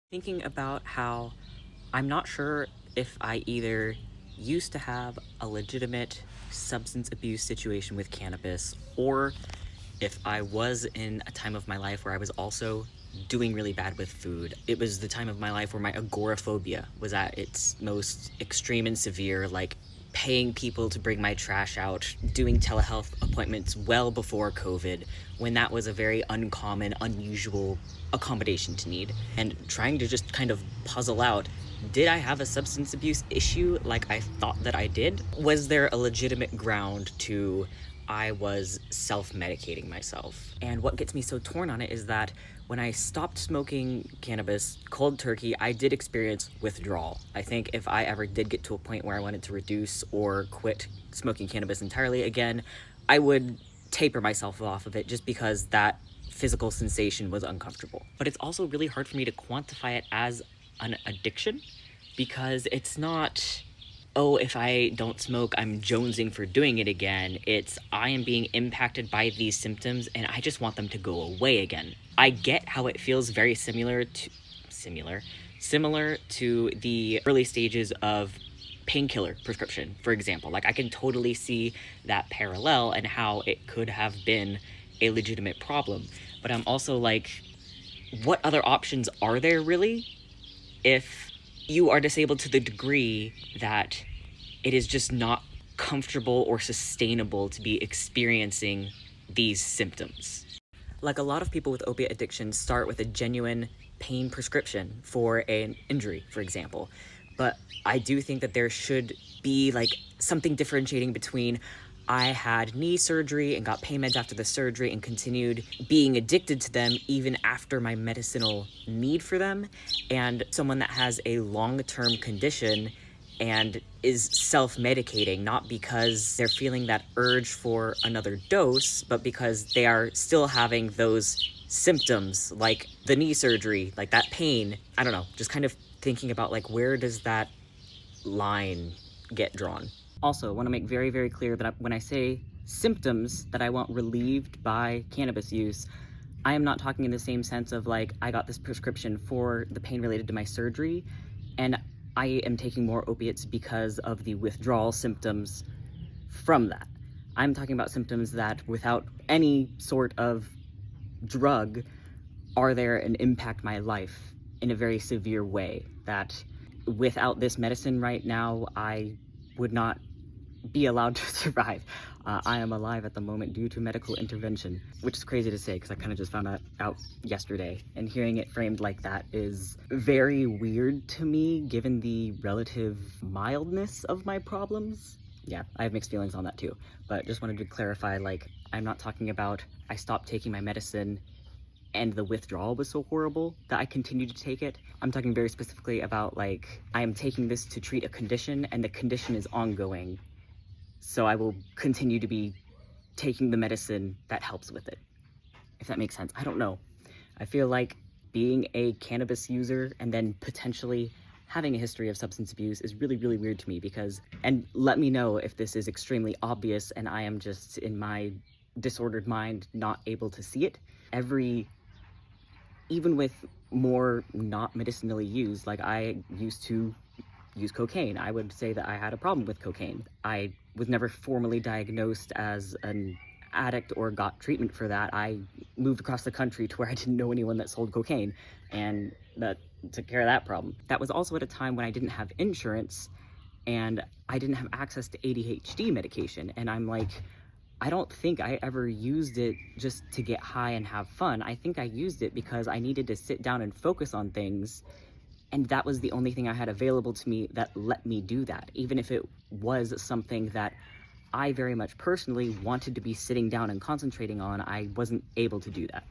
Thinking about how I'm not sure if I either used to have a legitimate substance abuse situation with cannabis or if I was in a time of my life where I was also doing really bad with food. It was the time of my life where my agoraphobia was at its most extreme and severe, like paying people to bring my trash out, doing telehealth appointments well before COVID, when that was a very uncommon, unusual accommodation to need, and trying to just kind of puzzle out, did I have a substance abuse issue like I thought that I did? Was there a legitimate ground to I was self-medicating myself? And what gets me so torn on it is that when I stopped smoking cannabis cold turkey, I did experience withdrawal. I think if I ever did get to a point where I wanted to reduce or quit smoking cannabis entirely again, I would taper myself off of it just because that physical sensation was uncomfortable. But it's also really hard for me to quantify it as an addiction because it's not, oh, if I don't smoke, I'm jonesing for doing it again. It's, I am being impacted by these symptoms and I just want them to go away again. I get how it feels very similar to the early stages of painkiller prescription, for example. Like, I can totally see that parallel and how it could have been a legitimate problem. But I'm also like, what other options are there really if you are disabled to the degree that it is just not comfortable or sustainable to be experiencing these symptoms? Like, a lot of people with opiate addiction start with a genuine pain prescription for an injury, for example. But I do think that there should be like something differentiating between I had knee surgery and got pain meds after the surgery and continued being addicted to them even after my medicinal need for them, and someone that has a long-term condition and is self-medicating, not because they're feeling that urge for another dose, but because they are still having those symptoms, like the knee surgery, like that pain. I don't know, just kind of thinking about like, where does that line get drawn? Also, I want to make very, very clear that when I say symptoms that I want relieved by cannabis use, I am not talking in the same sense of like, I got this prescription for the pain related to my surgery, and I am taking more opiates because of the withdrawal symptoms from that. I'm talking about symptoms that without any sort of drug are there and impact my life in a very severe way, that without this medicine right now, I would not be allowed to survive. I am alive at the moment due to medical intervention, which is crazy to say because I kind of just found that out yesterday, and hearing it framed like that is very weird to me given the relative mildness of my problems. Yeah, I have mixed feelings on that too, but just wanted to clarify, like, I'm not talking about I stopped taking my medicine and the withdrawal was so horrible that I continued to take it. I'm talking very specifically about, like, I am taking this to treat a condition and the condition is ongoing, so I will continue to be taking the medicine that helps with it, if that makes sense. I don't know. I feel like being a cannabis user and then potentially having a history of substance abuse is really, really weird to me because, and let me know if this is extremely obvious and I am just in my disordered mind not able to see it. Even with more not medicinally used, like I used to use cocaine, I would say that I had a problem with cocaine. I was never formally diagnosed as an addict or got treatment for that. I moved across the country to where I didn't know anyone that sold cocaine, and that took care of that problem. That was also at a time when I didn't have insurance and I didn't have access to ADHD medication, and I'm like, I don't think I ever used it just to get high and have fun. I think I used it because I needed to sit down and focus on things, and that was the only thing I had available to me that let me do that, even if it was something that I very much personally wanted to be sitting down and concentrating on. I wasn't able to do that.